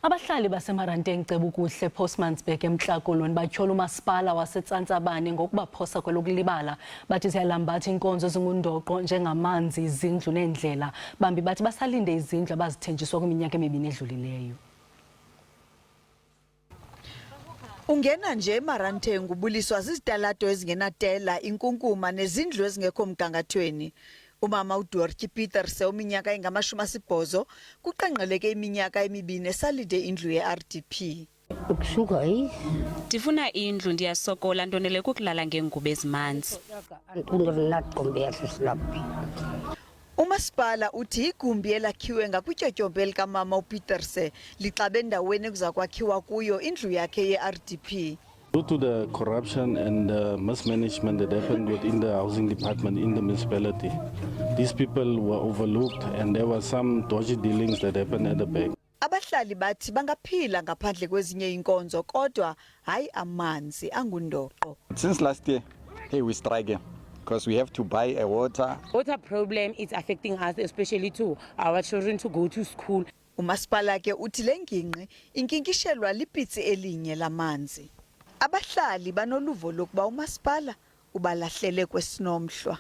Abahlali baseMaranteng cebu kuhle ePostmansburg eMntla Koloni batyhola uMaspala wase Tsantsabane ngokubaphosa kwelokulibala. Bathi ziyalambatha iinkonzo ezingundoqo ngamanzi, izindlu, neendlela. Bambi bathi basalinde izindlu abaazithenjiswa kwiminyaka emibini edlulileyo. Ungena nje eMaranteng ubuliswa zizitalato ezingenatela, inkunkuma nezindlu ezingekho mgangathweni. Umama uDorothy Peterse ominyaka engama-80 kuqenqeleke iminyaka emibini esalinde indlu ye-RDP. Ndifuna indlu, ndiyasokola, ndonele kukulala ngeengubo ezimanzi. uMaspala uthi igumbi elakhiwe ngakutyotyombe likamama uPeterse lixabe endaweni ekuza kwakhiwa kuyo indlu yakhe ye-RDP. Due to the corruption and mismanagement that happened within the housing department in the municipality, these people were overlooked and there were some dodgy dealings that happened at the back. Abahlali bathi bangaphila ngaphandle kwezinye iinkonzo kodwa hayi amanzi angundoqo. Since last year, we're striking because we have to buy a water. Water problem is affecting us, especially to our children to go to school. uMaspala ke uthi lengingqi inkinkishelwa lipitsi elinye lamanzi. Abahlali banoluvo lokuba uMaspala ubalahlele kwesinomhlwa.